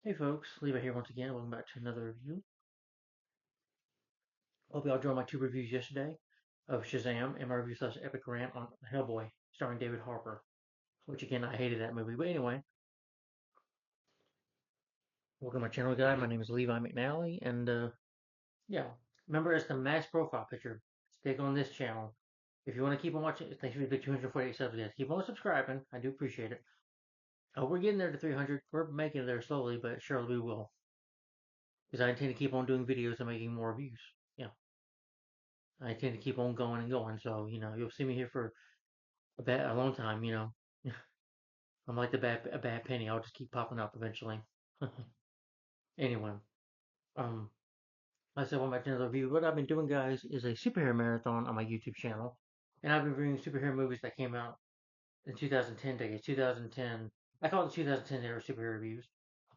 Hey folks, Levi here once again. Welcome back to another review. Hope y'all enjoyed my two reviews yesterday of Shazam and my review slash epic rant on Hellboy, starring David Harbour. Which again, I hated that movie. But anyway, welcome to my channel, guys. My name is Levi McNally, and yeah, remember it's the mass profile picture. Stick on this channel. If you want to keep on watching, thanks for the 248 subs, guys. Keep on subscribing. I do appreciate it. We're getting there to 300. We're making it there slowly, but surely we will. Because I intend to keep on doing videos and making more reviews. Yeah. I tend to keep on going and going. So, you'll see me here for a long time, I'm like a bad penny. I'll just keep popping up eventually. Anyway, um, like I said, welcome back to another review. What I've been doing, guys, is a superhero marathon on my YouTube channel. And I've been reviewing superhero movies that came out in 2010 decades. 2010, I call it the 2010 era superhero reviews.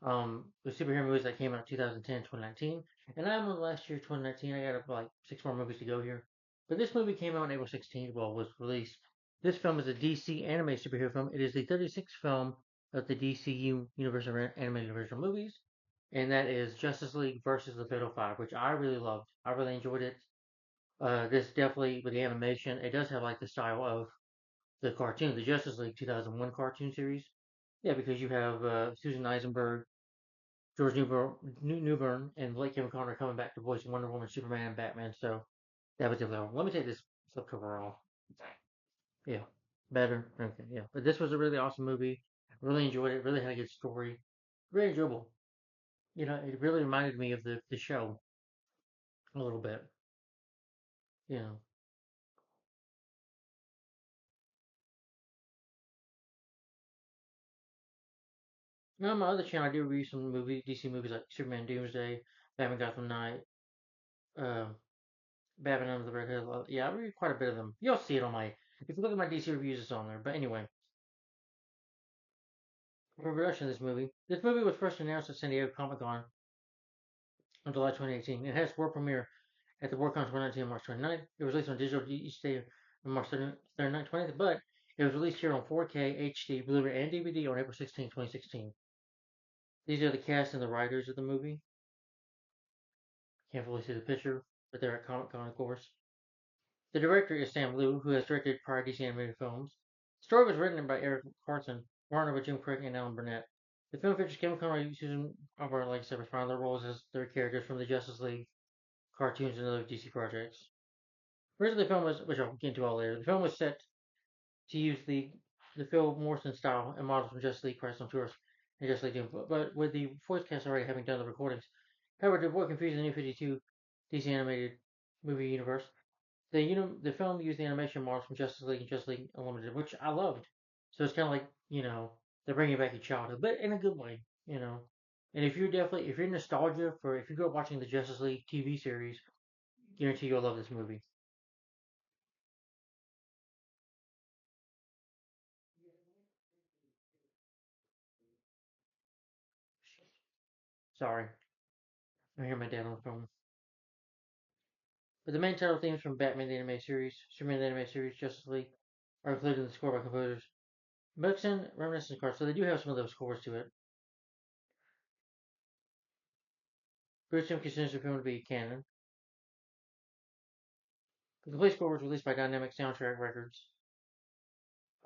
The superhero movies that came out 2010, 2019. And I'm on last year, 2019. I got like 6 more movies to go here. But this movie came out on April 16th, well, was released. This film is a DC animated superhero film. It is the 36th film of the DCU Universal Animated Universal movies. And that is Justice League versus the Fatal Five, which I really loved. I really enjoyed it. This definitely, with the animation, it does have like the style of the cartoon, the Justice League 2001 cartoon series. Yeah, because you have Susan Eisenberg, George Newbern, and Blake Kevin Conner coming back to voice Wonder Woman, Superman, and Batman. So that was definitely. Let me take this slipcover off. Yeah, better. Okay, yeah. But this was a really awesome movie. Really enjoyed it. Really had a good story. Very enjoyable. It really reminded me of the show a little bit. You know. Now, on my other channel, I do review some DC movies like Superman Doomsday, Batman Gotham Knight, uh, Batman Under the Red Hood. Yeah, I read quite a bit of them. You'll see it on my. If you look at my DC reviews, it's on there. But anyway, for production of this movie was first announced at San Diego Comic Con on July 2018. It has world premiere at the WorldCon 2019 on March 29th. It was released on digital each day on March 39th, 20th, but it was released here on 4K, HD, Blu-ray, and DVD on April 16, 2016. These are the cast and the writers of the movie. Can't fully see the picture, but they're at Comic Con, of course. The director is Sam Liu, who has directed prior DC animated films. The story was written by Eric Carlson, partnered with Jim Craig and Alan Burnett. The film features Kevin Conroy and Susan Albert, like I said, responding their roles as their characters from the Justice League cartoons and other DC projects. Originally, the film was, which I'll get into all later, the film was set to use the Phil Morrison style and models from Justice League Crisis on Tours and Justice League Doom, but with the voice cast already having done the recordings. However, to avoid confusion in the New 52 DC animated movie universe, the film used the animation models from Justice League and Justice League Unlimited, which I loved. So it's kind of like they're bringing back your childhood, but in a good way, you know. And if you're nostalgia for if you grew up watching the Justice League TV series, guarantee you'll love this movie. Sorry, I hear my dad on the phone. But the main title themes from Batman the Animated Series, Superman the Animated Series, Justice League are included in the score by composers Buxton, Reminiscence Cards, so they do have some of those scores to it. Bruce Timm considers the film to be canon. The complete score was released by Dynamic Soundtrack Records.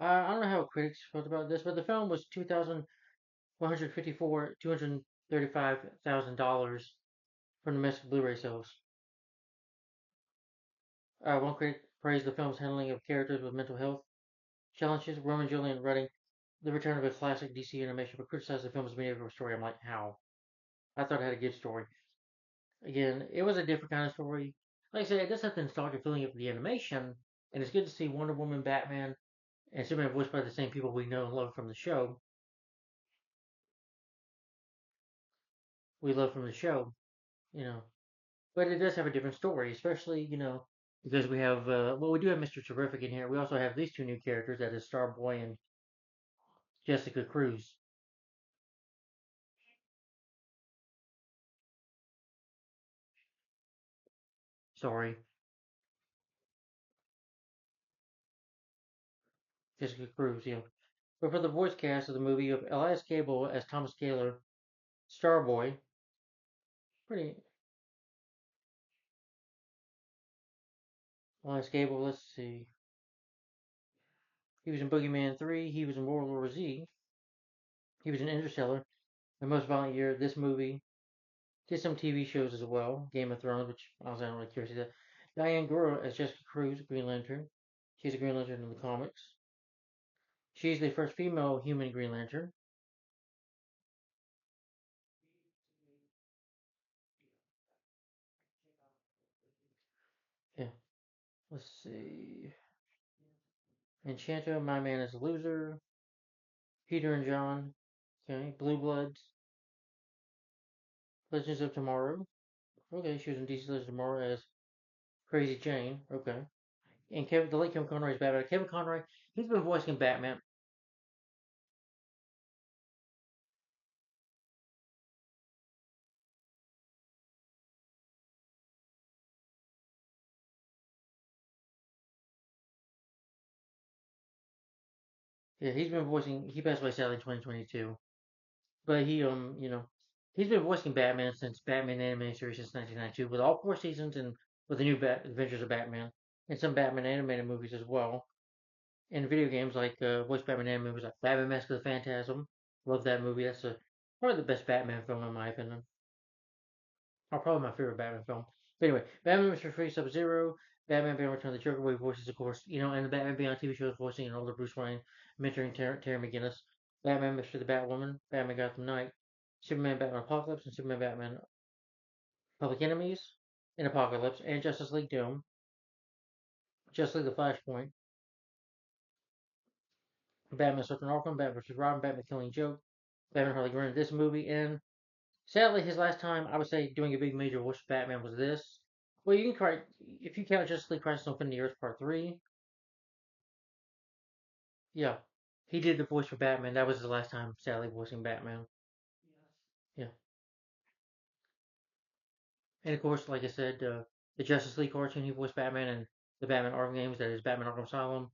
I don't know how critics felt about this, but the film was $2,135,000 from domestic Blu-ray sales. One critic praised the film's handling of characters with mental health challenges. Roman Julian writing the return of a classic DC animation, but criticized the film's mediocre story. I'm like, how? I thought it had a good story. Again, it was a different kind of story. Like I said, it does have the nostalgia feeling of the animation, and it's good to see Wonder Woman, Batman, and Superman voiced by the same people we know and love from the show. We love from the show, you know. But it does have a different story, especially, because we have, we do have Mr. Terrific in here. We also have these two new characters, that is Starboy and Jessica Cruz. Sorry, Jessica Cruz, yeah. But for the voice cast of the movie, of Elias Gable as Thomas Gaylor, Starboy. Pretty. Lance Gable, let's see. He was in Boogeyman 3. He was in World War Z. He was in Interstellar. The Most Violent Year. This movie. Did some TV shows as well. Game of Thrones, which I was not really curious about. Diane Gura as Jessica Cruz, Green Lantern. She's a Green Lantern in the comics. She's the first female human Green Lantern. Yeah. Let's see. Enchanto, My Man is a Loser. Peter and John. Okay. Blue Bloods. Legends of Tomorrow. Okay, she was in DC Legends of Tomorrow as Crazy Jane. Okay. And the late Kevin Conroy's Batman. Kevin Conroy, he's been voicing Batman. Yeah, he's been voicing. He passed away sadly in 2022. But he's been voicing Batman since Batman animated series since 1992, with all four seasons and with the new Adventures of Batman and some Batman animated movies as well. And video games like voice Batman animated movies like Batman Mask of the Phantasm. Love that movie. That's probably the best Batman film in my opinion. Or probably my favorite Batman film. But anyway, Batman Mr. Free Sub Zero, Batman Beyond Return of the Joker, where he voices, of course, and the Batman Beyond TV shows voicing an older Bruce Wayne, mentoring Terry McGinnis, Batman Mr. the Batwoman, Batman Gotham Knight, Superman Batman Apocalypse, and Superman Batman Public Enemies in Apocalypse, and Justice League Doom, Justice League The Flashpoint, Batman Circle Arkham, Batman vs. Robin, Batman Killing Joke, Batman Harley Quinn in this movie, and sadly, his last time, I would say, doing a big major voice for Batman was this. Well, you can correct if you count Justice League Crisis on Infinity Earth Part 3. Yeah, he did the voice for Batman. That was his last time, sadly, voicing Batman. Yeah, and of course, like I said, the Justice League cartoon, he voiced Batman, and the Batman Arkham games, that is Batman Arkham Asylum.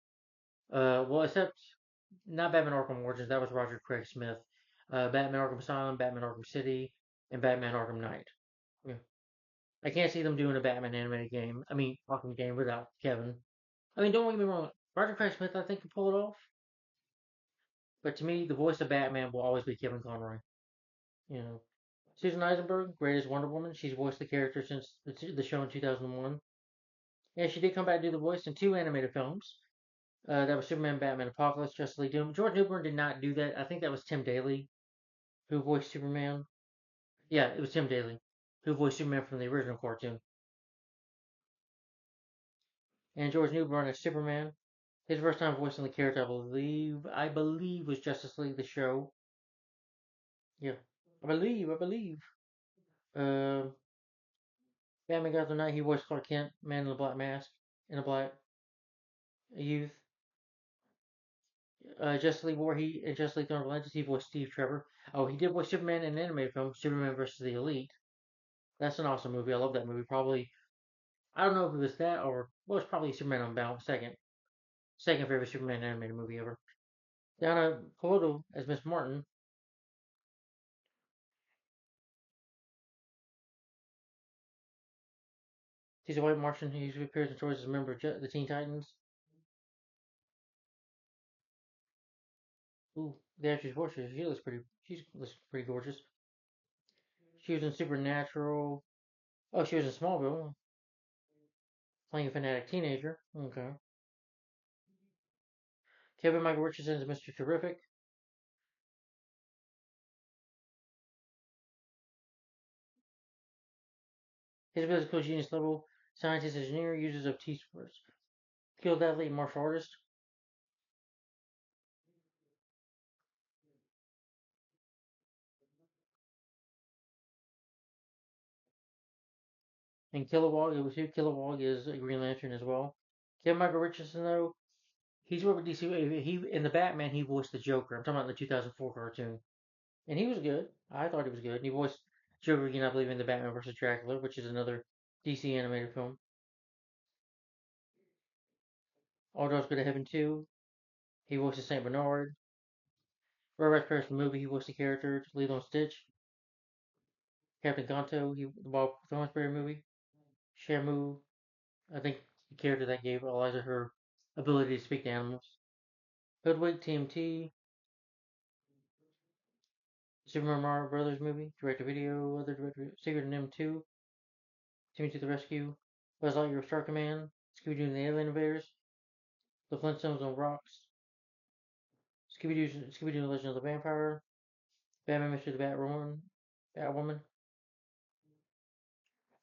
Well, except not Batman Arkham Origins, that was Roger Craig Smith. Batman Arkham Asylum, Batman Arkham City, and Batman Arkham Knight. Yeah. I can't see them doing a Batman animated game. I mean, Arkham game without Kevin. I mean, don't get me wrong. Roger Craig Smith, I think, can pull it off. But to me, the voice of Batman will always be Kevin Conroy. You know, Susan Eisenberg, greatest Wonder Woman. She's voiced the character since the show in 2001. And she did come back to do the voice in two animated films. That was Superman, Batman, Apocalypse, Justice League Doom. George Newbern did not do that. I think that was Tim Daly who voiced Superman. Yeah, it was Tim Daly who voiced Superman from the original cartoon. And George Newbern as Superman. His first time voicing the character, I believe, was Justice League the show. Yeah, I believe. Uh, Batman Gotham Knight, he voiced Clark Kent, Man in the Black Mask, in a Black Youth. Justice League War, he in Justice League Dawn of Vengeance, he voiced Steve Trevor. Oh, he did voice Superman in an animated film, Superman vs. the Elite. That's an awesome movie. I love that movie. Probably, I don't know if it was that or, well, it's probably Superman Unbound, second favorite Superman animated movie ever. Donna Colodo as Miss Martin. She's a white Martian who usually appears in stories as a member of the Teen Titans. Ooh, the actress voice, she looks pretty gorgeous. She was in Supernatural. Oh, she was in Smallville, playing a fanatic teenager. Okay. Kevin Michael Richardson is Mr. Terrific. His physical genius level, scientist, engineer, users of T-Sports. Skilled athlete, martial artist. And Kilowog, it was who Kilowog is a Green Lantern as well. Kevin Michael Richardson, though, he's worked with DC. He in the Batman, he voiced the Joker. I'm talking about the 2004 cartoon, and he was good. I thought he was good. And he voiced Joker again, I believe, in the Batman vs. Dracula, which is another DC animated film. All Dogs Go to Heaven 2. He voiced Saint Bernard. Rugrats Paris the movie. He voiced the character Lilo and Stitch. Captain Kanto, the Bob Thornsberry movie. Shamu, I think the character that gave Eliza her ability to speak to animals. Hoodwink, TMT, Super Mario Brothers movie, direct to video, other director, Secret of NIMH 2, Timmy to the Rescue, Buzz Lightyear Star Command, Scooby Doo and the Alien Invaders, The Flintstones on Rocks, Scooby Doo and Legend of the Vampire, Batman Mystery of the Batwoman.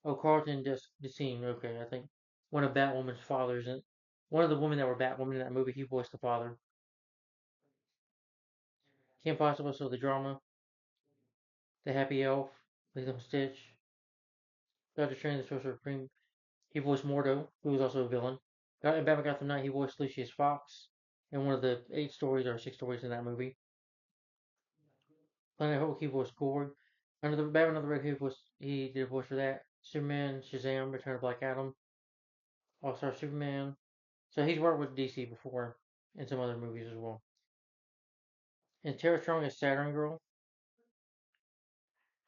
Oh, Carlton Desine. Okay, I think one of Batwoman's fathers and one of the women that were Batwoman in that movie. He voiced the father. Kim Possible, so the drama, the Happy Elf, Lilo and Stitch, Doctor Strange, the Sorcerer Supreme. He voiced Mordo, who was also a villain. In Batman Gotham Knight, he voiced Lucius Fox in one of the 8 stories in that movie. Planet Hulk, he voiced Gorg. Under the Batman of the Red Hood, he did a voice for that. Superman, Shazam, Return of Black Adam, All Star Superman. So he's worked with DC before in some other movies as well. And Tara Strong is Saturn Girl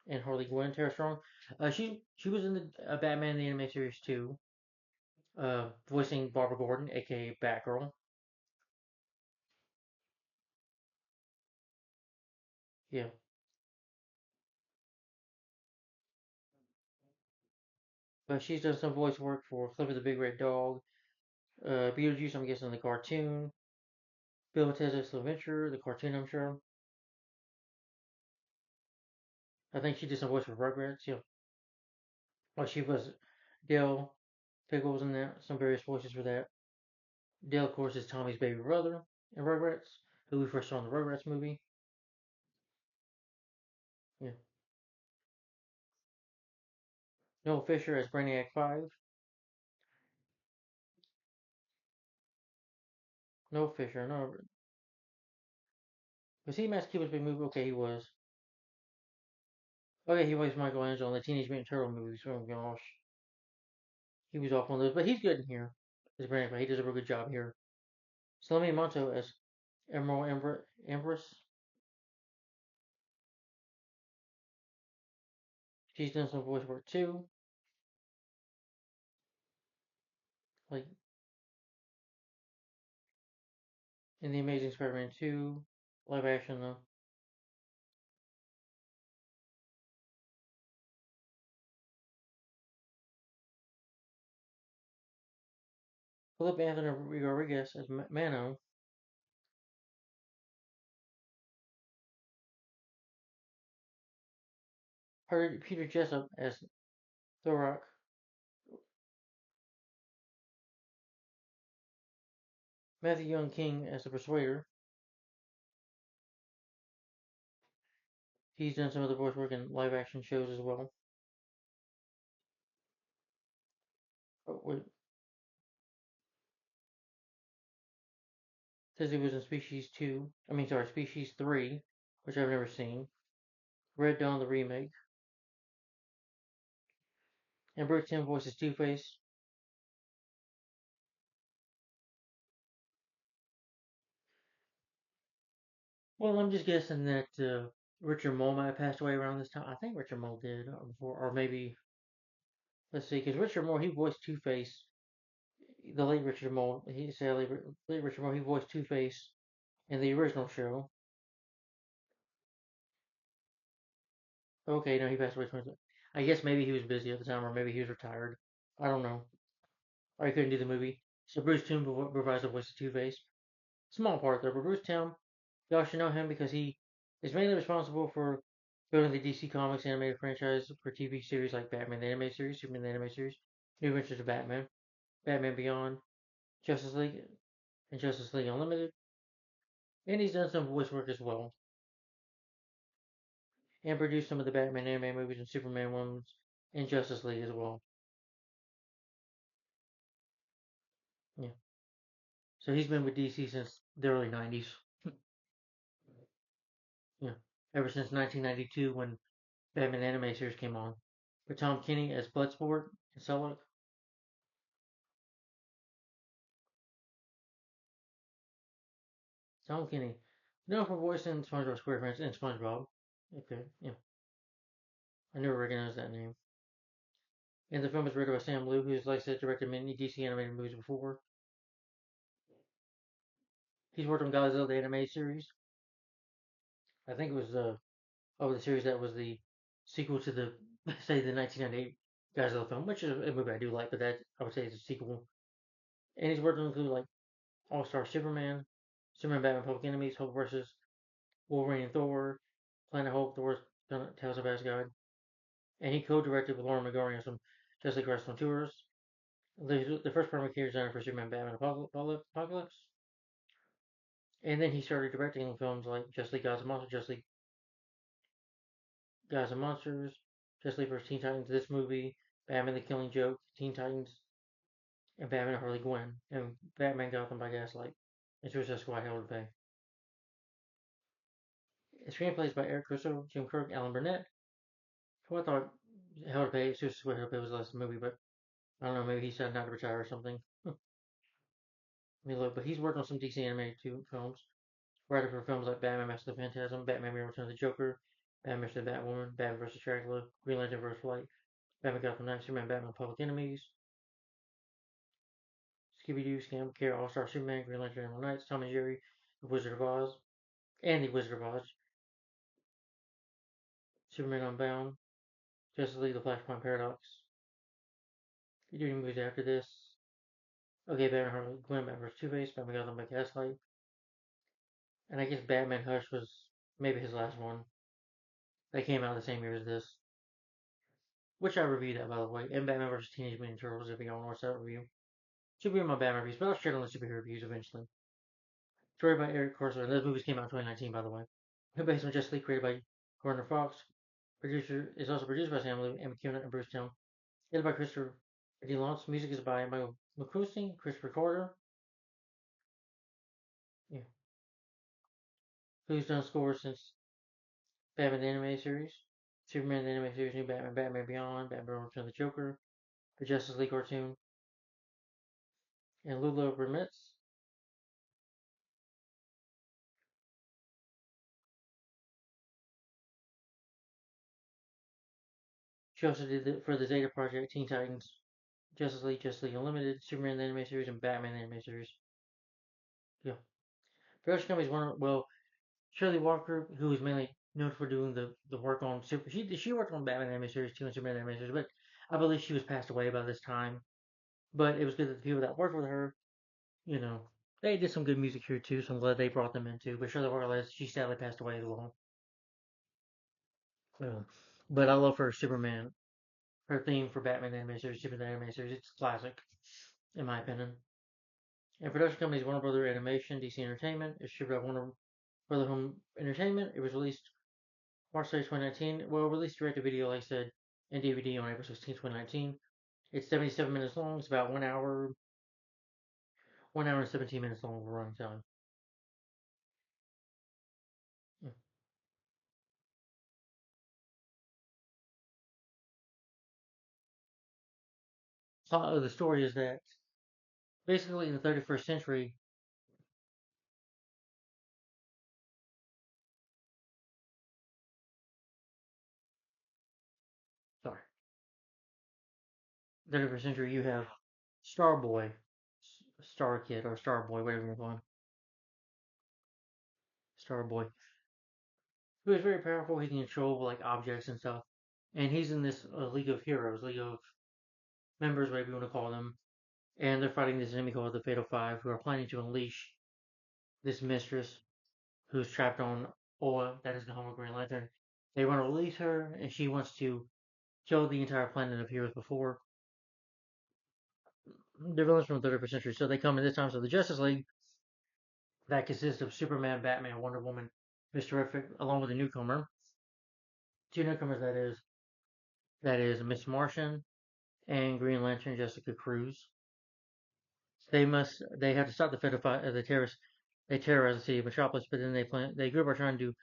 and Harley Quinn. Tara Strong, she was in the Batman the Animated Series too, voicing Barbara Gordon, aka Batgirl. Yeah, but she's done some voice work for Clifford the Big Red Dog, Beetlejuice. I'm guessing the cartoon. Bill and Ted's Excellent Adventure, the cartoon. I'm sure. I think she did some voice for Rugrats. Yeah, well, she was Dale Pickles in that. Some various voices for that. Dale, of course, is Tommy's baby brother in Rugrats, who we first saw in the Rugrats movie. Yeah. Noel Fisher as Brainiac 5. Noel Fisher, no. Was he Master Keeper's Big Movie? Okay, he was. Oh, yeah, he was Michelangelo in the Teenage Mutant Turtle movies. Oh, gosh. He was off on those, but he's good in here as Brainiac 5. He does a real good job here. Salome Monto as Emerald Empress. She's done some voice work too, like in The Amazing Spider-Man 2, live action though. Philip Anthony Rodriguez as Mano. Peter Jessup as Thorok. Matthew Young King as the Persuader. He's done some other voice work in live action shows as well. Oh, wait. Says he was in Species 2. Species 3, which I've never seen. Red Dawn, the remake. And Bruce Timm voices Two-Face. Well, I'm just guessing that Richard Mole might have passed away around this time. I think Richard Mole did, before, or maybe, let's see, because Richard Mole, he voiced Two-Face. The late Richard Mole, he said late Richard Mole, he voiced Two-Face in the original show. Okay, no, he passed away. I guess maybe he was busy at the time, or maybe he was retired. I don't know. Or he couldn't do the movie. So Bruce Timm provides the voice of Two-Face. Small part there, but Bruce Timm, y'all should know him because he is mainly responsible for building the DC Comics animated franchise for TV series like Batman the Animated Series, Superman the Animated Series, New Adventures of Batman, Batman Beyond, Justice League, and Justice League Unlimited. And he's done some voice work as well. And produced some of the Batman anime movies and Superman ones and Justice League as well. Yeah. So he's been with DC since the early 90s. Yeah. Ever since 1992 when Batman anime series came on. With Tom Kenny as Bloodsport and Psylocke. Tom Kenny. Known for voicing SpongeBob SquarePants and SpongeBob. Okay, yeah. I never recognized that name. And the film was written by Sam Liu, who's, like I said, directed many DC animated movies before. He's worked on Godzilla the animated series. I think it was the series that was the sequel to the say the 1998 Godzilla film, which is a movie I do like, but that I would say is a sequel. And he's worked on include like All Star Superman, Superman, Batman, Public Enemies, Hulk versus Wolverine and Thor, Planet Hulk, Thor's Tales of Asgard, and he co-directed with Lauren McGarry on some Justice League Wrestling tours. The first primary character designer for Superman, Batman, Apocalypse, and then he started directing films like Justice League Gods and Monsters, Gods and Monsters, Justice League vs. Teen Titans, this movie, Batman the Killing Joke, Teen Titans, and Batman and Harley Quinn, and Batman Gotham by Gaslight, and Suicide Squad Hell to Pay. The screenplay is by Eric Russo, Jim Kirk, Alan Burnett, who I thought Hell to Pay, Suicide Squad Hell to Pay was the last movie, but I don't know, maybe he decided not to retire or something. Let me look, but he's worked on some DC animated films. Writer for films like Batman Master of the Phantasm, Batman Return of the Joker, Batman vs. the Batwoman, Batman vs. Dracula, Green Lantern vs. Flight, Batman Gotham Knights, Superman, Batman Public Enemies, Scooby Doo, Scam, Care, All Star Superman, Green Lantern, Animal Knights, Tom and Jerry, The Wizard of Oz, and The Wizard of Oz, Superman Unbound, Justice League, The Flashpoint Paradox. You're doing movies after this. Okay, Batman Harley Quinn, Batman vs. Two-Face, Batman Gotham by Gaslight, and I guess Batman Hush was maybe his last one. That came out the same year as this, which I reviewed that by the way, and Batman vs. Teenage Mutant Turtles if you want to watch that review. Should be in my Batman reviews, but I'll share it on the superhero reviews eventually. Story by Eric Corso, and those movies came out in 2019 by the way. Based on Justice League, created by Gardner Fox. Producer is also produced by Sam Liu, Emma McKenna, and Bruce Timm. Edited by Christopher DeLance. Music is by Michael McCluskey, Christopher Carter, yeah, who's done scores since Batman the Animated Series, Superman the Animated Series, New Batman, Batman Beyond, Batman Return of the Joker, the Justice League cartoon, and Lula Remitz. She also did for the Zeta Project, Teen Titans, Justice League Unlimited, Superman the Animated Series, and Batman the Animated Series. Yeah. Production companies well, Shirley Walker, who is mainly known for doing the work on Super. She worked on Batman animated series too and Superman animated series, but I believe she was passed away by this time. But it was good that the people that worked with her, you know, they did some good music here too. So I'm glad they brought them in too. But Shirley Walker, she sadly passed away as well. Yeah. But I love her Superman, her theme for Batman animated series, Superman animated series. It's classic, in my opinion. And production company is Warner Brother Animation, DC Entertainment. It's distributed by Warner Brother Home Entertainment. It was released March 30, 2019. Well, released direct to video, like I said, and DVD on April 16, 2019. It's 77 minutes long. It's about 1 hour and 17 minutes long of running time. Yeah. So, the story is that basically in the 31st century, sorry, 31st century, you have Starboy, Star Kid, or Starboy, whatever you're calling Starboy, who is very powerful. He can control like objects and stuff, and he's in this League of Heroes, League of Members, whatever you want to call them, and they're fighting this enemy called the Fatal Five, who are planning to unleash this mistress who's trapped on Oa, that is the home of Green Lantern. They want to release her, and she wants to kill the entire planet of heroes before. They're villains from the 31st century, so they come in this time. So the Justice League, that consists of Superman, Batman, Wonder Woman, Mr. Terrific, along with a newcomer. Two newcomers, that is Miss Martian and Green Lantern Jessica Cruz. They have to stop the terrorists. They terrorize the city of Metropolis, but then they group are trying to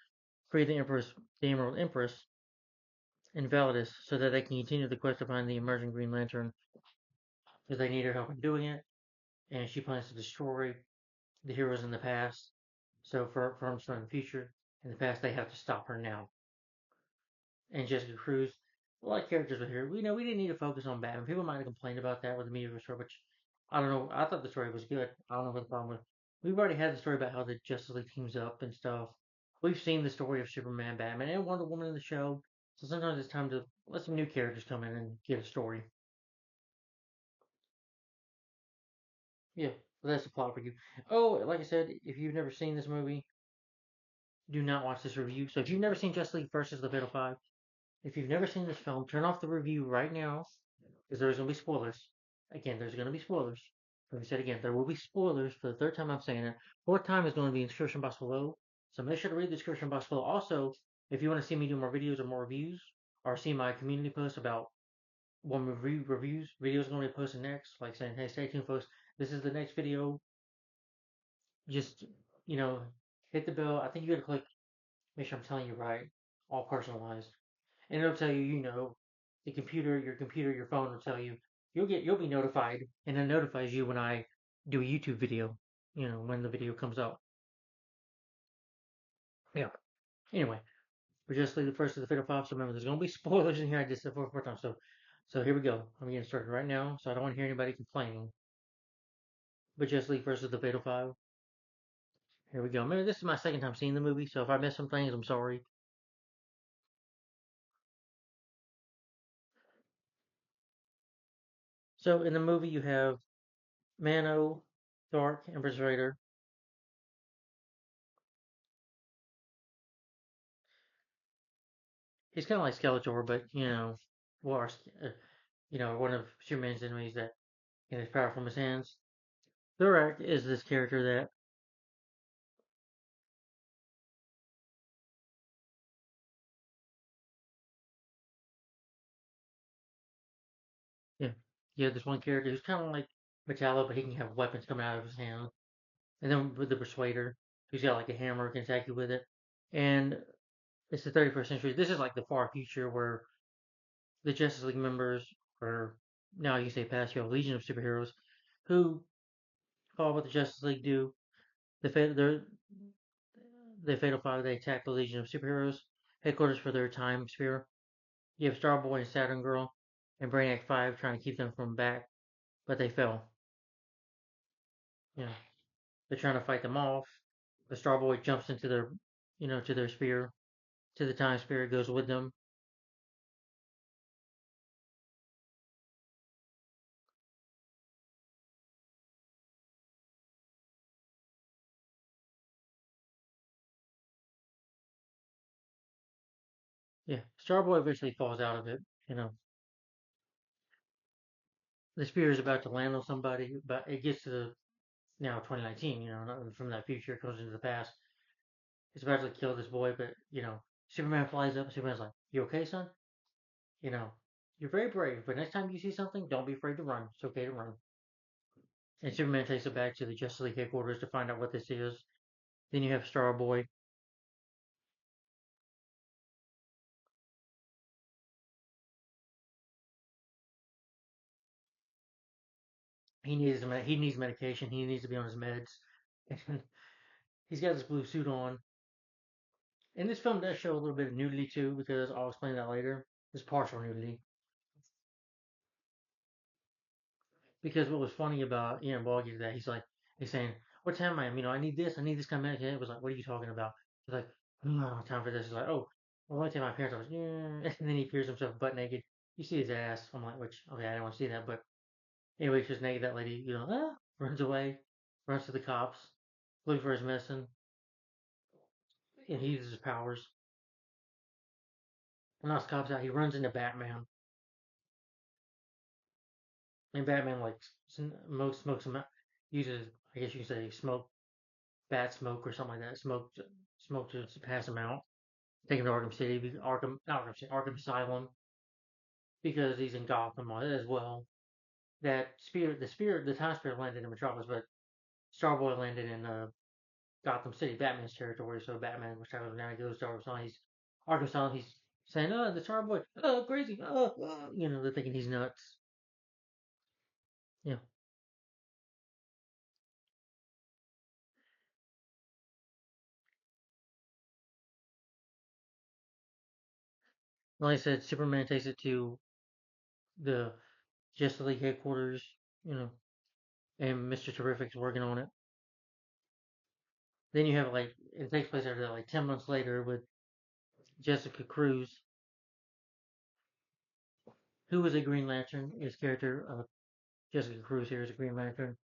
free the Emerald Empress, Invalidus, so that they can continue the quest to find the emerging Green Lantern, because they need her help in doing it. And she plans to destroy the heroes in the past. So for Armstrong in the future, in the past, they have to stop her now. And Jessica Cruz, a lot of characters are here. We know we didn't need to focus on Batman. People might have complained about that with the media story, which I don't know. I thought the story was good. I don't know what the problem was. We've already had the story about how the Justice League teams up and stuff. We've seen the story of Superman, Batman, and Wonder Woman in the show. So sometimes it's time to let some new characters come in and get a story. Yeah, so that's the plot for you. Oh, like I said, if you've never seen this movie, do not watch this review. So if you've never seen Justice League versus the Fatal Five, if you've never seen this film, turn off the review right now because there's going to be spoilers. Again, there's going to be spoilers. Like I said again, there will be spoilers for the third time I'm saying it. Fourth time is going to be in the description box below. So make sure to read the description box below. Also, if you want to see me do more videos or more reviews, or see my community post about what reviews, videos I'm going to be posting next, like saying, hey, stay tuned, folks. This is the next video. Just, you know, hit the bell. I think you got to click, make sure I'm telling you right, all personalized. And it'll tell you, the computer, your phone will tell you you'll be notified, and it notifies you when I do a YouTube video. When the video comes out. Yeah. Anyway, we're just leave the first of the Fatal Five. So remember, there's gonna be spoilers in here. I just said four times. So here we go. I'm getting started right now. So I don't want to hear anybody complaining. But just leave versus the Fatal Five. Here we go. Remember, this is my second time seeing the movie, so if I miss some things, I'm sorry. So in the movie, you have Mano, Dark, Empress Raider. He's kind of like Skeletor, but war. One of Superman's enemies that his power from his hands. Thorak is this character that, yeah, you have this one character who's kind of like Metallo, but he can have weapons coming out of his hand. And then with the Persuader, who's got like a hammer, can attack you with it. And it's the 31st century. This is like the far future where the Justice League members, or now you can say past, you have a Legion of superheroes, who follow what the Justice League do. The Fatal Five, they attack the Legion of Superheroes headquarters for their time sphere. You have Starboy and Saturn Girl and Brainiac 5 trying to keep them from back, but they fail. You know, they're trying to fight them off. The Starboy jumps into to their sphere, to the time sphere, goes with them. Yeah, Starboy eventually falls out of it. You know, the sphere is about to land on somebody, but it gets to the now 2019. From that future, it goes into the past. It's about to kill this boy, but Superman flies up. Superman's like, "You okay, son? You know, you're very brave, but next time you see something, don't be afraid to run. It's okay to run." And Superman takes it back to the Justice League headquarters to find out what this is. Then you have Starboy. He needs medication. He needs to be on his meds. And he's got this blue suit on. And this film does show a little bit of nudity too, because I'll explain that later. There's partial nudity. Because what was funny about Boggy is that he's saying, "What time I am? I need this. I need this kind of medication." It was like, "What are you talking about?" He's like, "I don't have time for this." He's like, "Oh, well, I tell my parents I was, yeah." And then he appears himself butt naked. You see his ass. I'm like, which okay, I don't want to see that, but anyway, he's just naked. That lady, runs away, runs to the cops, looking for his medicine, and he uses his powers. And knocks cops out. He runs into Batman, and Batman like smokes him out. Uses, I guess you could say, smoke, bat smoke or something like that. Smoke to pass him out. Take him to Arkham City, not Arkham City, Arkham Asylum, because he's in Gotham as well. The time spirit landed in Metropolis, but Starboy landed in Gotham City, Batman's territory. So Batman, which time now he goes to Arkham Asylum, he's Arkham Asylum. He's saying, "Oh, the Starboy, oh, crazy, oh." They're thinking he's nuts. Yeah, Like I said, Superman takes it to the Justice League headquarters, you know, and Mr. Terrific's working on it. Then you have like it takes place after that, like 10 months later with Jessica Cruz, who is a Green Lantern. His character, Jessica Cruz here is a Green Lantern.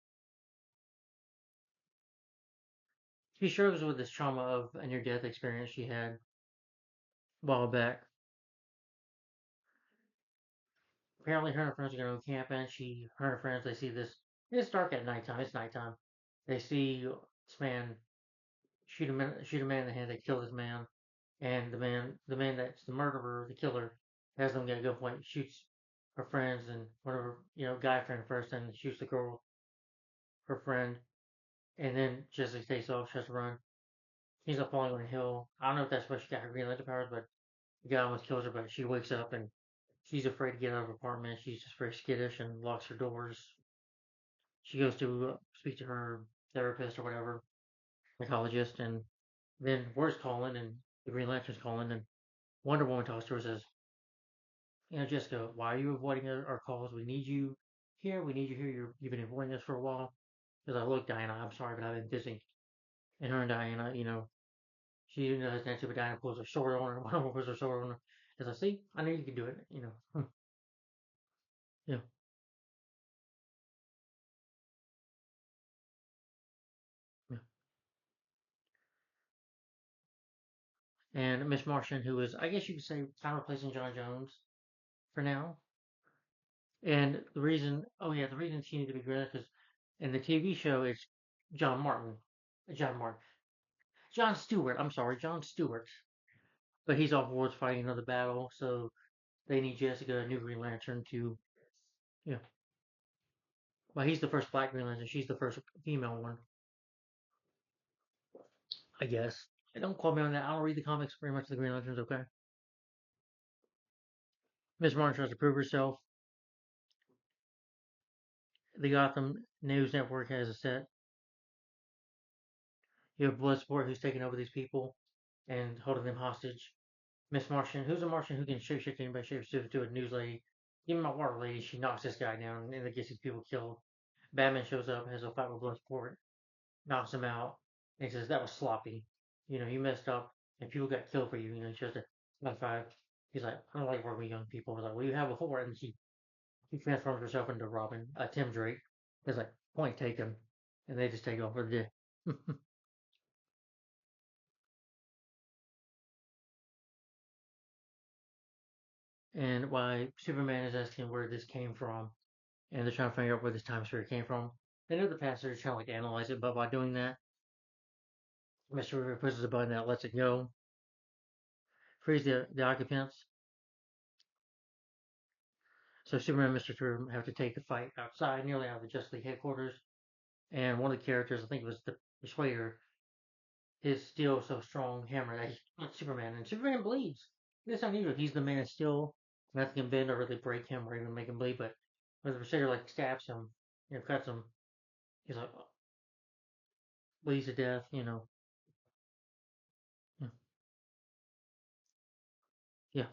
She struggles with this trauma of a near-death experience she had a while back. Apparently, her and her friends are gonna go camping. Her and her friends, they see this. It's dark at nighttime. It's nighttime. They see this man shoot a man in the head. They kill this man, and the man that's the murderer, the killer, has them get a gunpoint, shoots her friends and whatever, guy friend first, and shoots the girl, her friend, and then Jessica takes off, tries to run. He's up falling on a hill. I don't know if that's where she got her Green Lantern powers, but the guy almost kills her. But she wakes up and she's afraid to get out of her apartment. She's just very skittish and locks her doors. She goes to speak to her therapist or whatever, psychologist, and then word's calling and the Green Lantern's calling, and Wonder Woman talks to her and says, Jessica, why are you avoiding our calls? We need you here. We need you here. You've been avoiding us for a while. Because I look, Diana, I'm sorry, but I've been busy. And her and Diana, she does that too, but Diana pulls her sword on her. One of them pulls her sword on her. As I see, I knew you could do it. Yeah. Yeah. And Miss Martian, who is, I guess you could say, kind of replacing John Jones for now. And the reason she needed to be Greta because in the TV show it's John Martin, John Martin, John Stewart. I'm sorry, John Stewart. But he's off world fighting another battle, so they need Jessica, a new Green Lantern, to yeah. Well, he's the first Black Green Lantern. She's the first female one, I guess. Don't quote me on that. I don't read the comics very much. Of the Green Lanterns, okay. Miss Martin tries to prove herself. The Gotham News Network has a set. You have Bloodsport, who's taking over these people and holding them hostage. Miss Martian, who's a Martian who can shapeshift anybody, shapeshift to a news lady. Even my water lady, she knocks this guy down and it gets these people killed. Batman shows up, has a fight with Bloodsport, knocks him out, and he says, "That was sloppy. You messed up, and people got killed for you." He shows a high five. He's like, "I don't like working with young people." He's like, "Well, you have before," and she transforms herself into Robin, Tim Drake. He's like, "Point taken," and they just take over the day. And why Superman is asking where this came from, and they're trying to figure out where this time spirit came from. They know the past, they're trying to like analyze it, but by doing that, Mr. River pushes a button that lets it go, frees the occupants. So Superman and Mr. Terrific have to take the fight outside, nearly out of the Justice League headquarters. And one of the characters, I think it was the Persuader, his steel so strong hammer that he hits Superman, and Superman bleeds. It's unusual. He's the Man of Steel. Nothing can bend or really break him or even make him bleed. But when the Persuader like stabs him, cuts him, he's like bleeds to death. Yeah. Yeah.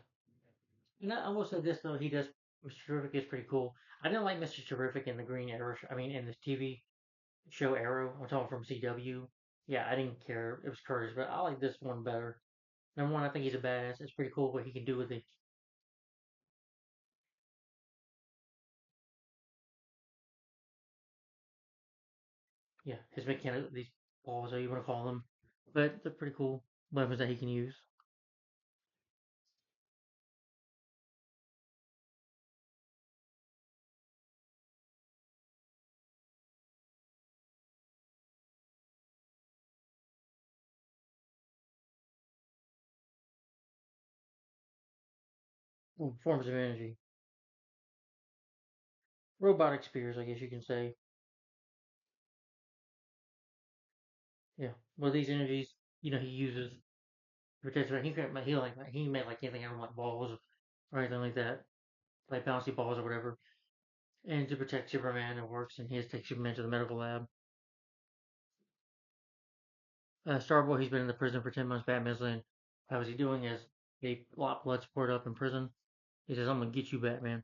And I will say this though, he does. Mr. Terrific is pretty cool. I didn't like Mr. Terrific in the Green Arrow. I mean, in the TV show Arrow. I'm talking from CW. Yeah, I didn't care. It was Curtis, but I like this one better. Number one, I think he's a badass. It's pretty cool what he can do with his mechanic, these balls, or you want to call them. But they're pretty cool weapons that he can use. Forms of energy. Robotic spears, I guess you can say. Yeah. Well, these energies, he uses to protect her. He can't, he made like anything out of like balls or anything like that, like bouncy balls or whatever. And to protect Superman, it works, and he has to take Superman to the medical lab. Starboy, he's been in the prison for 10 months. Batman's like, how is he doing? As They lock Bloodsport up in prison. He says, "I'm gonna get you, Batman."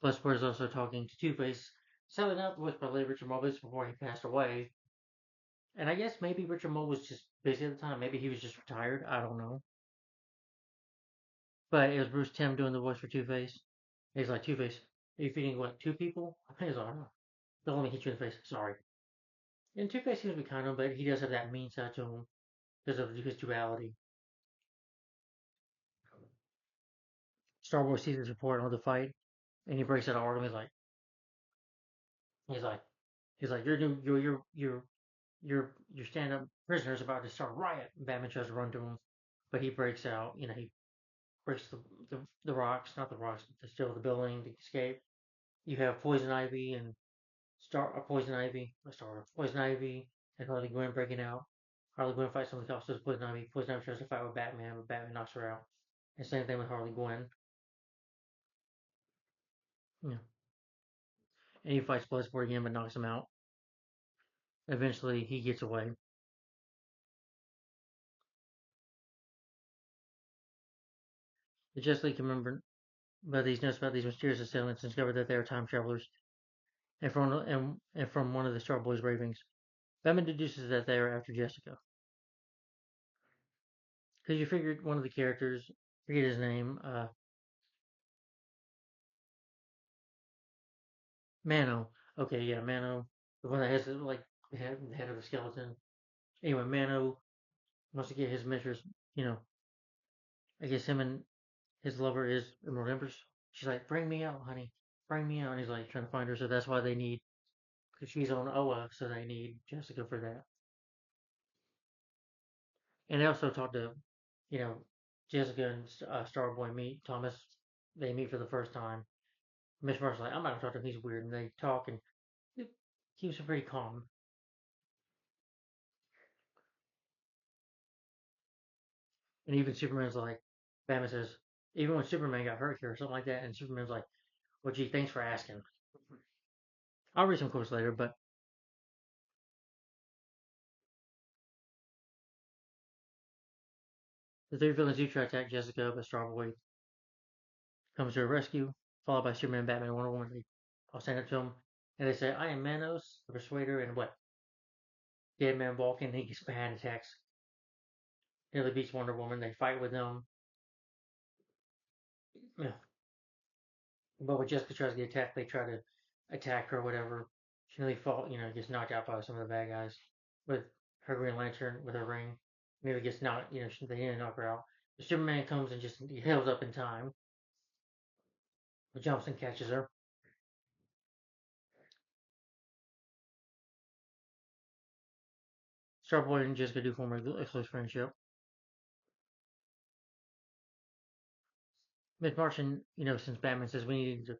Bloodsport is also talking to Two-Face, sadly not voiced by Richard Mobius before he passed away. And I guess maybe Richard Moe was just busy at the time. Maybe he was just retired. I don't know. But it was Bruce Timm doing the voice for Two-Face. He's like, "Two-Face, are you feeding what, two people?" He's like, "Oh, don't let me hit you in the face. Sorry." And Two-Face seems to be kind of, but he does have that mean side to him because of his duality. Starboy sees his report on the fight, and he breaks it all. And he's like, he's like, your stand-up prisoner's about to start a riot. Batman tries to run to him, but he breaks out. He breaks the rocks, not the rocks, but still the building to escape. You have Poison Ivy and Poison Ivy and Harley Quinn breaking out. Harley Quinn fights somebody else as Poison Ivy. Poison Ivy tries to fight with Batman, but Batman knocks her out. And same thing with Harley Quinn. Yeah. And he fights Bloodsport again, but knocks him out. Eventually, he gets away. The Justice League can remember about these notes about these mysterious assailants and discover that they are time travelers. And from one of the Star Boy's ravings, Batman deduces that they are after Jessica. Because you figured one of the characters, forget his name, Mano. Okay, yeah, Mano. The one that has the head of a skeleton. Anyway, Mano wants to get his mistress, you know, I guess him and his lover is Emerald Empress. She's like, "Bring me out, honey. Bring me out." And he's like trying to find her, so that's why they need, because she's on Oa, so they need Jessica for that. And they also talk to, you know, Jessica and Starboy meet. Thomas, they meet for the first time. Miss Marshall's like, "I'm not gonna talk to him, he's weird." And they talk, and it keeps her pretty calm. And even Superman's like, Batman says, even when Superman got hurt here or something like that, and Superman's like, "Well, gee, thanks for asking." I'll read some quotes later, but the three villains do try to attack Jessica, but Starboy comes to her rescue, followed by Superman, Batman, and Wonder Woman. They all stand up to him, and they say, "I am Manos, the Persuader," and what? Dead Man Walking. He gets mad and attacks. Nearly beats Wonder Woman. They fight with them. Yeah. But when Jessica tries to get attacked, they try to attack her, or whatever. She nearly gets knocked out by some of the bad guys with her Green Lantern with her ring. Nearly gets knocked. They nearly knock her out. But Superman comes and just heals up in time. But jumps and catches her. Starboy and Jessica do form a close friendship. Miss Martian, since Batman says we need to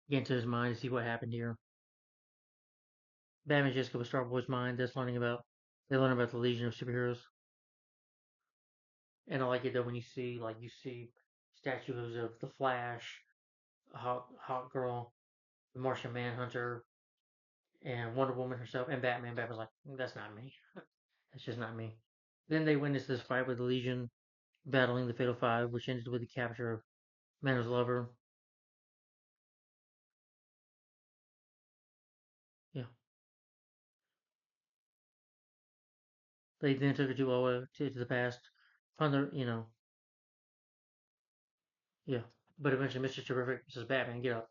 get into his mind to see what happened here. Batman and Jessica with Starboy's mind. They learn about the Legion of Superheroes. And I like it though when you see statues of the Flash, Hawk Girl, the Martian Manhunter, and Wonder Woman herself, and Batman. Batman's like, "That's not me. That's just not me." Then they witness this fight with the Legion battling the Fatal Five, which ends with the capture of Mano's lover. Yeah. They then took her to Oa to the past, found her, yeah. But eventually, Mr. Terrific says, "Batman, get up.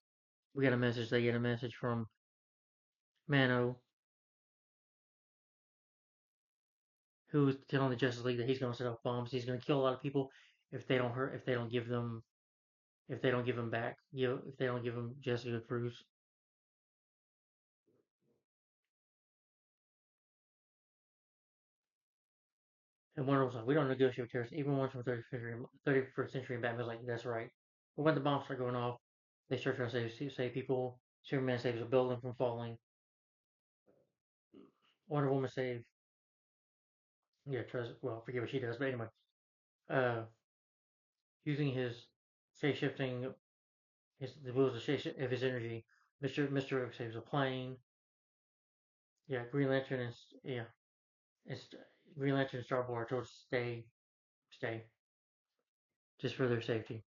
We got a message." They get a message from Mano, who's telling the Justice League that he's going to set off bombs. He's going to kill a lot of people if they don't hurt, if they don't give him back, if they don't give him Jessica Cruz. And Wonder Woman's like, "We don't negotiate with terrorists, even ones from 31st century." And Batman's like, "That's right." But when the bombs start going off, they start trying to save people. Superman saves a building from falling. Wonder Woman saves, yeah, tries, well, forget what she does, but anyway, uh, using his shape shifting, the wheels of of his energy, Mister Oak saves a plane. Yeah, Green Lantern and yeah, it's Green Lantern and Starboy are told to stay. just for their safety.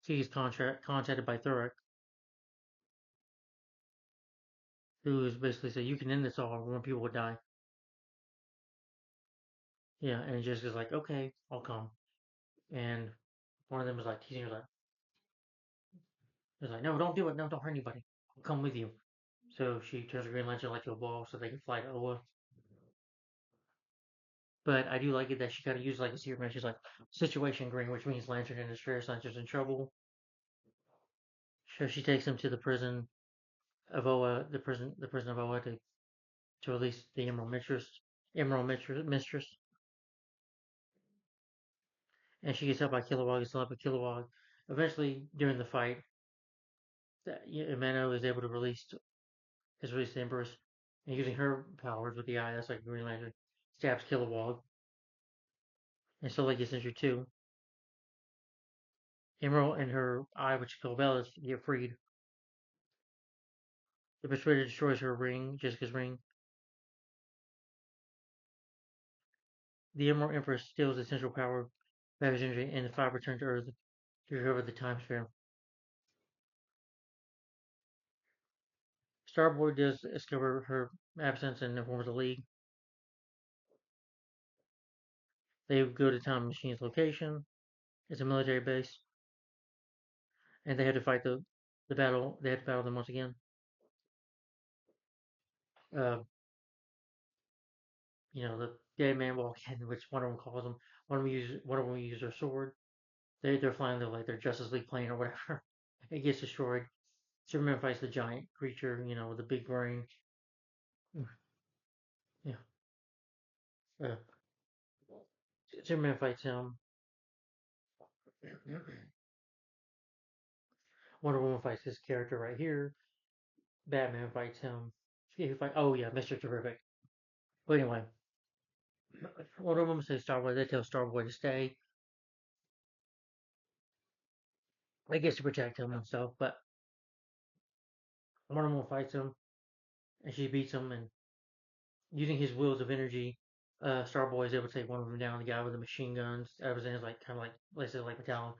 She's contacted by Thurek, who is basically said, "You can end this all. More people would die." Yeah, and Jessica's like, "Okay, I'll come." And one of them was like teasing her, like, "No, don't do it. No, don't hurt anybody. I'll come with you." So she turns the Green Lantern like to a ball so they can fly to Oa. But I do like it that she kind of uses like a secret message, like Situation Green, which means Lantern in distress, Lantern's in trouble. So she takes him to the prison of Oa, the prison of Oa, to release the Emerald Mistress, and she gets helped by Kilowog. Gets helped by Kilowog. Eventually, during the fight, Amano is released the Empress, and using her powers with the eye, that's like Green Lantern, stabs Kilowog, and slowly gets injured too. Emerald and her eye, which is called Velas, get freed. The Persuader destroys her ring, Jessica's ring. The Emerald Empress steals the central power of Batman's energy, and the five return to Earth to recover the Time Sphere. Starboy does discover her absence and informs the League. They go to Time Machine's location. It's a military base, and they had to fight the battle. They had to battle them once again. Uh, the dead man walk in, which one of them calls them. One of them use their sword. They're flying their Justice League plane or whatever. It gets destroyed. Superman fights the giant creature, with the big brain. Yeah. Uh, Superman fights him. Wonder Woman fights this character right here. Batman fights him. Oh yeah, Mr. Terrific. But anyway, Wonder Woman says Starboy. They tell Starboy to stay. I guess to protect him and stuff. But Wonder Woman fights him, and she beats him. And using his wheels of energy, Starboy is able to take one of them down. The guy with the machine guns. Everything's like kind of like let's say like Metallic.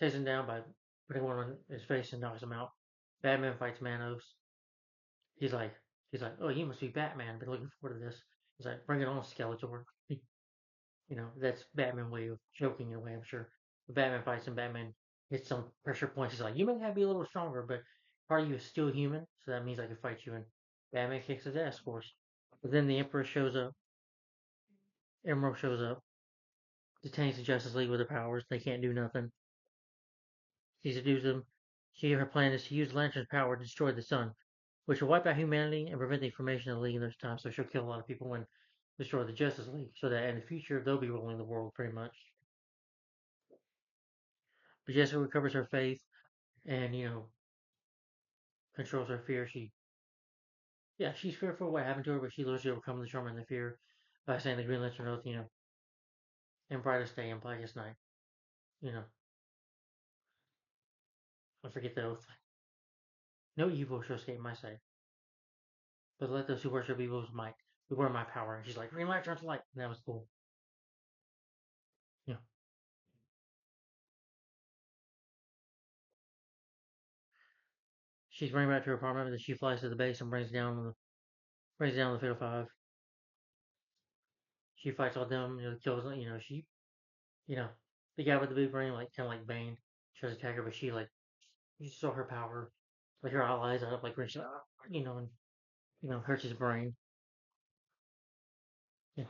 Takes him down by putting one on his face and knocks him out. Batman fights Manos. He's like, he's like, oh, you must be Batman. I've been looking forward to this. He's like, bring it on, Skeletor. That's Batman way of joking in a way, I'm sure. But Batman fights him. Batman hits some pressure points. He's like, you may have to be a little stronger, but part of you is still human, so that means I can fight you. And Batman kicks his ass, of course. But then the Emperor shows up. Emerald shows up, detains the Justice League with her powers. They can't do nothing. She seduces them. Her plan is to use Lantern's power to destroy the sun, which will wipe out humanity and prevent the formation of the League in this time. So she'll kill a lot of people and destroy the Justice League, so that in the future they'll be ruling the world pretty much. But Jessica recovers her faith and controls her fear. She's fearful of what happened to her, but she learns to overcome the trauma and the fear by saying the Green Lantern oath, in brightest day and blackest night. You know, I forget the oath. No evil shall escape my sight, but let those who worship evil's might beware my power. And she's like, Green Lantern's light. And that was cool. Yeah. She's running back to her apartment, and then she flies to the base and brings down the Fatal Five. She fights all them, kills them. You know, the guy with the big brain, like kind of like Bane, tries to attack her, but you saw her power, like her allies up, like Rich, and hurts his brain. Yeah,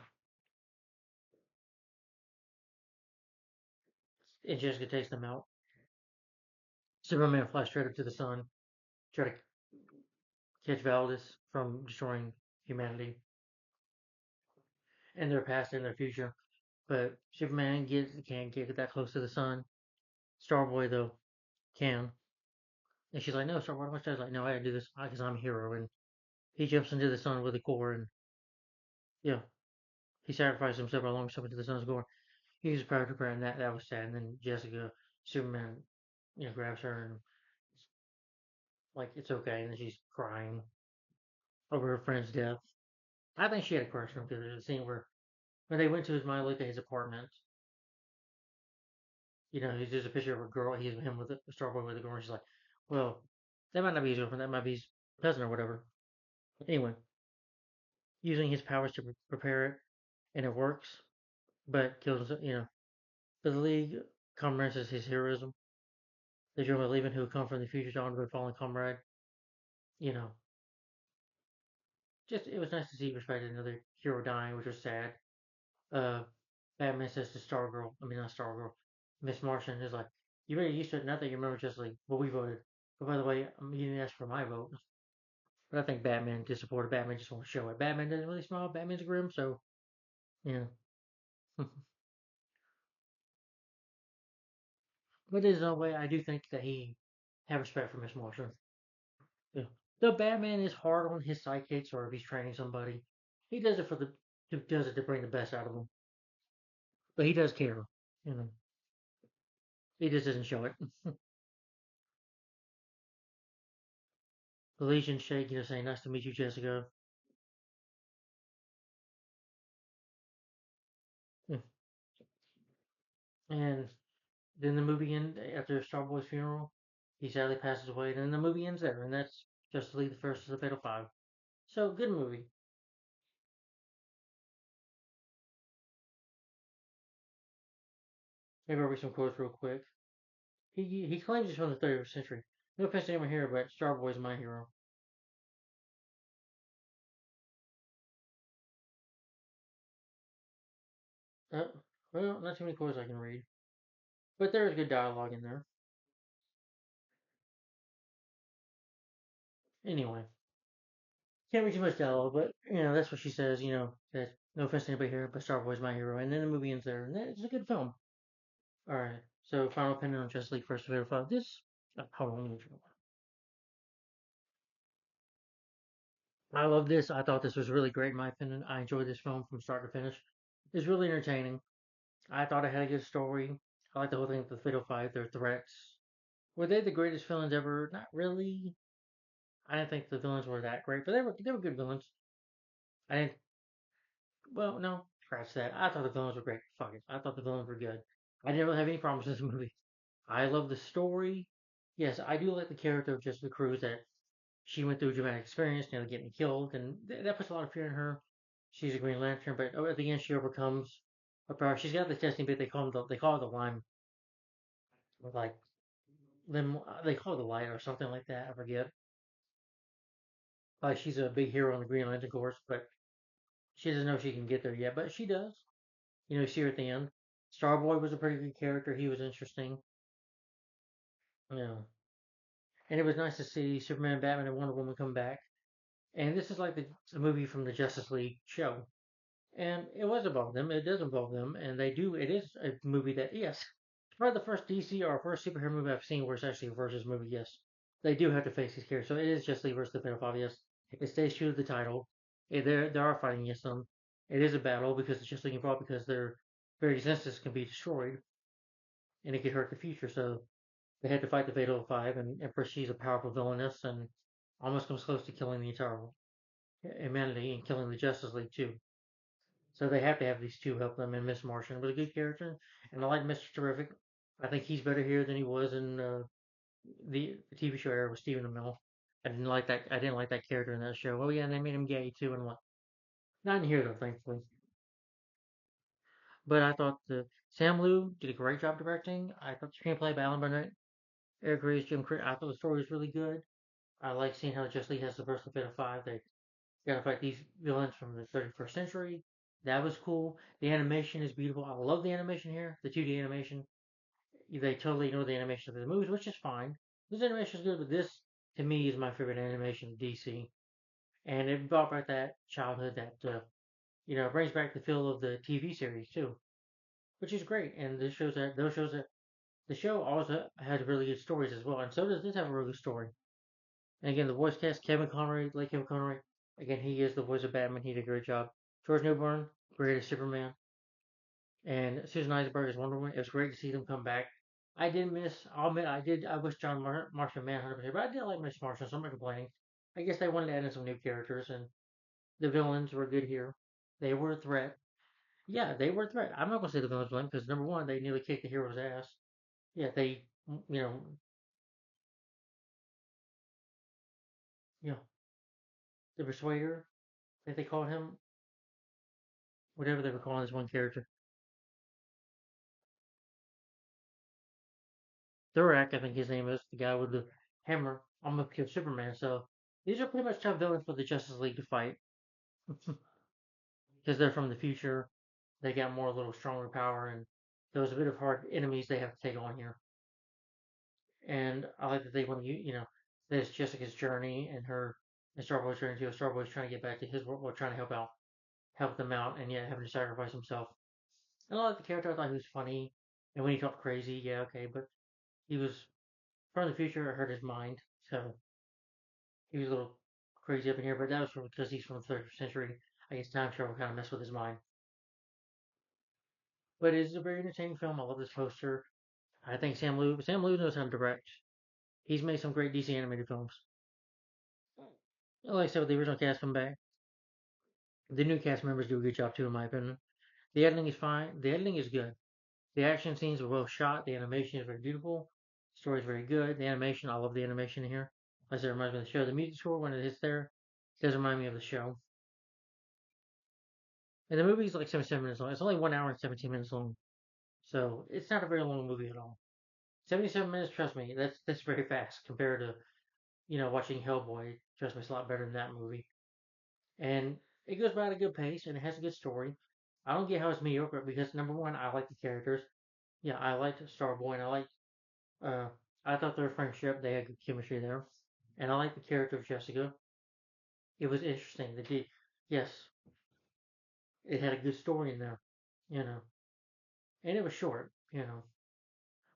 and Jessica takes them out. Superman flies straight up to the sun, try to catch Valdis from destroying humanity and their past and their future. But Superman can't get that close to the sun. Starboy though can, and she's like, "No, Starboy, why don't you?" Like, "No, I gotta do this because I'm a hero." And he jumps into the sun with a core, and yeah, he sacrificed himself by launching himself into the sun's core. He was proud to her, and that was sad. And then Superman, grabs her and like it's okay, and then she's crying. over her friend's death. I think she had a crush on him because there's a scene where when they went to his mind, looked at his apartment. He's just a picture of a girl. He's him with a Starboy with a girl. And she's like, well, that might not be his girlfriend. That might be his cousin or whatever. Anyway, using his powers to prepare it, and it works, but kills. But the League commemorates his heroism. The German leaving who come from the future to honor their fallen comrade. You know, just it was nice to see respected another hero dying, which was sad. Uh, Batman says to Stargirl, I mean not Stargirl, Miss Martian is like, you really used to it. Not that you remember just like, well, we voted. But by the way, you didn't ask for my vote. But I think Batman just supported Batman just want to show it. Batman doesn't really smile. Batman's grim, so yeah. But in a way, I do think that he have respect for Miss Martian. Yeah. The Batman is hard on his sidekicks, or if he's training somebody, he does it does it to bring the best out of them. But he does care. You know, he just doesn't show it. The Legion shake, saying nice to meet you, Jessica. Yeah. And then the movie ends after Starboy's funeral. He sadly passes away. And then the movie ends there, and that's Justice League the First of the Fatal Five. So good movie. Maybe I'll read some quotes real quick. He claims he's from the 30th century. No offense to anyone here, but Starboy's my hero. Uh, well, not too many quotes I can read, but there is good dialogue in there. Anyway, can't read too much dialogue, but that's what she says. That no offense to anybody here, but Starboy's my hero, and then the movie ends there, and it's a good film. All right, so final opinion on Justice League First of Five. This, hold on, let me I love this. I thought this was really great in my opinion. I enjoyed this film from start to finish. It's really entertaining. I thought it had a good story. I like the whole thing with the Fatal Five, their threats. Were they the greatest villains ever? Not really. I didn't think the villains were that great, but they were good villains. I didn't. Well, no, scratch that. I thought the villains were great. Fuck it. I thought the villains were good. I didn't really have any problems with this movie. I love the story. Yes, I do like the character of Jessica Cruz that she went through a dramatic experience, getting killed, and that puts a lot of fear in her. She's a Green Lantern, but at the end she overcomes her power. She's got the testing bit. They call it the lime, like them. They call it the light or something like that. I forget. Like she's a big hero in the Green Lantern Corps, but she doesn't know she can get there yet. But she does. You see her at the end. Starboy was a pretty good character. He was interesting. You know, and it was nice to see Superman, Batman, and Wonder Woman come back. And this is like the movie from the Justice League show. And it was about them. It does involve them, and they do. It is a movie that yes, it's probably the first DC or first superhero movie I've seen where it's actually a versus movie. Yes, they do have to face these characters, so it is Justice League versus the Pedophile. Yes, it stays true to the title. They are fighting against them. It is a battle because it's just looking for because their very existence can be destroyed, and it could hurt the future. So they had to fight the Fatal Five, and Empress she's a powerful villainess and almost comes close to killing the entire humanity and killing the Justice League too. So they have to have these two help them. And Miss Martian was a good character, and I like Mr. Terrific. I think he's better here than he was in the TV show era with Stephen Amell. I didn't like that. I didn't like that character in that show. Oh yeah, and they made him gay too, and what? Not in here though, thankfully. But I thought the Sam Liu did a great job directing. I thought the screenplay by Alan Burnett, Eric Ries, Jim Cre I thought the story was really good. I like seeing how Justice League has the first fit of five. They gotta fight these villains from the 31st century. That was cool. The animation is beautiful. I love the animation here, the 2D animation. They totally ignore the animation of the movies, which is fine. This animation is good, but this, to me, is my favorite animation of DC. And it brought back that childhood that, brings back the feel of the TV series, too, which is great. And this shows that, those shows that the show also has really good stories as well. And so does this have a really good story. And again, the voice cast, Kevin Conroy, like Kevin Conroy, again, he is the voice of Batman. He did a great job. George Newbern, great as Superman. And Susan Eisenberg as Wonder Woman. It was great to see them come back. I did miss. I'll admit, I wish John Marshall Manhunter was here, but I did like Miss Marshall, so I'm not complaining. I guess they wanted to add in some new characters, and the villains were good here. They were a threat. Yeah, they were a threat. I'm not gonna say the villains won because number one, they nearly kicked the hero's ass. Yeah, they, you know, you know, the Persuader, I think they called him, whatever they were calling this one character. Thorak, I think his name is, the guy with the hammer almost killed Superman. So these are pretty much tough villains for the Justice League to fight because they're from the future. They got more, a little stronger power, and there was a bit of hard enemies they have to take on here. And I like that they want to, there's Jessica's journey and her and Starboy's journey too. Starboy's trying to get back to his world, or trying to help them out, and yet having to sacrifice himself. And I like the character. I thought he was funny, and when he talked crazy, yeah, okay, but he was from the future. It hurt his mind, so he was a little crazy up in here. But that was because he's from the third century. I guess time travel kind of messed with his mind. But it's a very entertaining film. I love this poster. I think Sam Liu knows how to direct. He's made some great DC animated films. Like I said, with the original cast come back, the new cast members do a good job too, in my opinion. The editing is fine. The editing is good. The action scenes are well shot. The animation is very beautiful. The story is very good. The animation, I love the animation here. Like I said, it reminds me of the show. The music score, when it hits there, it does remind me of the show. And the movie is like 77 minutes long. It's only 1 hour and 17 minutes long. So it's not a very long movie at all. 77 minutes, trust me, that's very fast compared to, watching Hellboy. Trust me, it's a lot better than that movie. And it goes by at a good pace and it has a good story. I don't get how it's mediocre because number one, I like the characters. Yeah, I liked Starboy and uh I thought their friendship, they had good chemistry there. And I like the character of Jessica. It was interesting. Yes, it had a good story in there, you know. And it was short,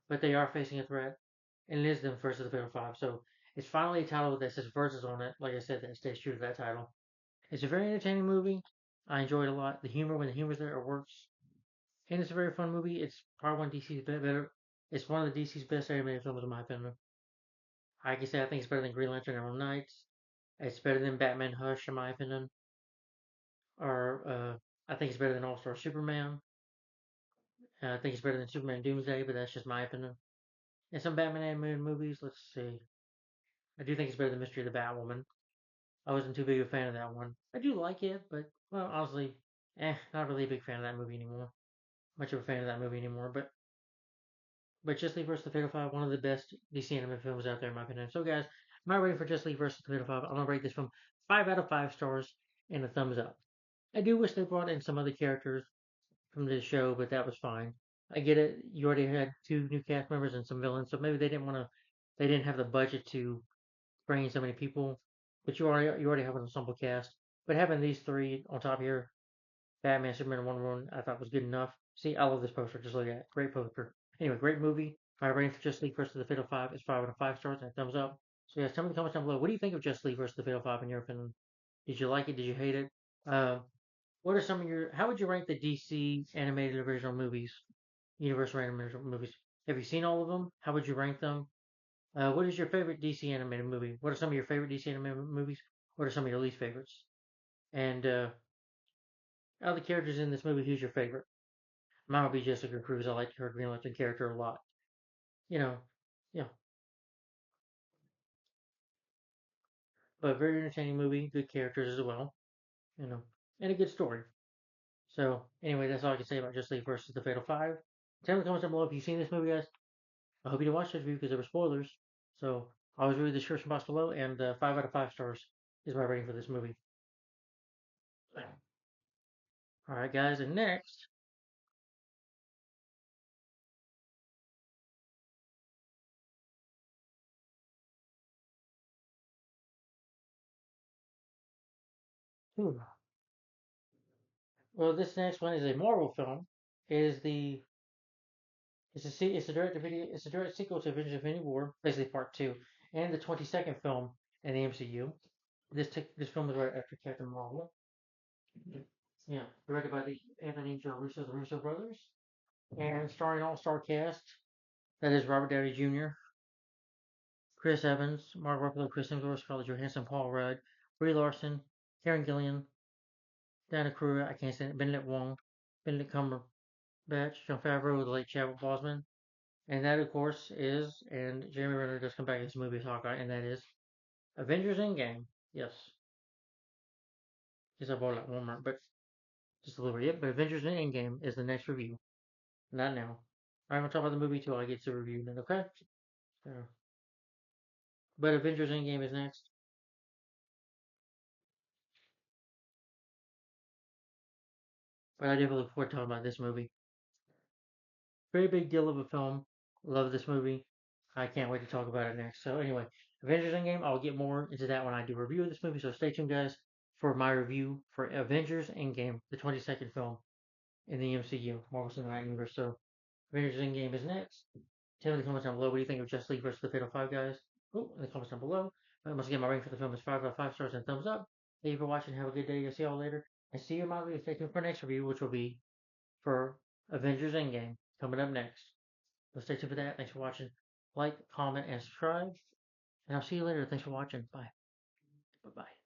but they are facing a threat, and it is them versus the Fatal Five. So it's finally a title that says versus on it. Like I said, that stays true to that title. It's a very entertaining movie. I enjoyed it a lot. The humor, when the humor's there, it works. And it's a very fun movie. It's probably one of DC's better. It's one of the DC's best animated films, in my opinion. Like I said, I think it's better than Green Lantern Emerald Knights. It's better than Batman Hush, in my opinion. Or I think it's better than All Star Superman. I think it's better than Superman Doomsday, but that's just my opinion. And some Batman animated movies, let's see. I do think it's better than Mystery of the Batwoman. I wasn't too big a fan of that one. I do like it, but, well, honestly, not really a big fan of that movie anymore. Much of a fan of that movie anymore, but Just League vs. the Fatal Five, one of the best DC animated films out there, in my opinion. So, guys, my rating for Just League vs. the Fatal Five, I'm gonna rate this from 5 out of 5 stars and a thumbs up. I do wish they brought in some other characters from the show, but that was fine. I get it. You already had two new cast members and some villains, so maybe they didn't have the budget to bring in so many people. But you already have an ensemble cast. But having these three on top here, Batman, Superman, and Wonder Woman, I thought was good enough. See, I love this poster. Just look at it. Great poster. Anyway, great movie. My rating for Justice League versus the Fatal Five is 5 out of 5 stars and a thumbs up. So guys, tell me in the comments down below. What do you think of Justice League versus the Fatal Five in your opinion? Did you like it? Did you hate it? Uh, what are some of your? How would you rank the DC animated original movies, Universal animated movies? Have you seen all of them? How would you rank them? What is your favorite DC animated movie? What are some of your favorite DC animated movies? What are some of your least favorites? And out of the characters in this movie, who's your favorite? Mine would be Jessica Cruz. I like her Green Lantern character a lot. You know, yeah, but very entertaining movie. Good characters as well. You know, and a good story. So anyway, that's all I can say about Justice League versus the Fatal Five. Tell me in the comments down below if you've seen this movie, guys. I hope you didn't watch this review because there were spoilers. So I always read the description box below, and 5 out of 5 stars is my rating for this movie. All right, guys, and next, ooh, well, this next one is a Marvel film. It is the it's a direct to video it's a direct sequel to Avengers: Infinity War, basically part two, and the 22nd film in the MCU. This film was right after Captain Marvel. Yeah, directed by the Anthony Joe Russo, the Russo brothers, and starring all-star cast. That is Robert Downey Jr., Chris Evans, Mark Ruffalo, Chris Hemsworth, Scarlett Johansson, Paul Rudd, Brie Larson, Karen Gillian, Dana Cruz, I can't say it, Benedict Wong, Benedict Cumberbatch, Jon Favreau, the late Chadwick Boseman, and that of course is, and Jeremy Renner does come back in this movie as Hawkeye, and that is Avengers Endgame. Yes, guess I bought it at Walmart, but just a little bit. Yep, but Avengers Endgame is the next review. Not now. I'm gonna talk about the movie till I get to review then, okay? So, but Avengers Endgame is next. But I definitely look forward to talking about this movie. Very big deal of a film. Love this movie. I can't wait to talk about it next. So anyway, Avengers Endgame, I'll get more into that when I do a review of this movie. So stay tuned, guys, for my review for Avengers Endgame, the 22nd film in the MCU, Marvel Cinematic Universe. So Avengers Endgame is next. Tell me in the comments down below what do you think of Justice League versus the Fatal Five Guys. Oh, in the comments down below. Once again, my rating for the film is 5 out of 5 stars and thumbs up. Thank you for watching. Have a good day. I'll see y'all later. And see you in my video. Stay tuned for next review, which will be for Avengers Endgame coming up next. So stay tuned for that. Thanks for watching. Like, comment, and subscribe. And I'll see you later. Thanks for watching. Bye. Bye-bye.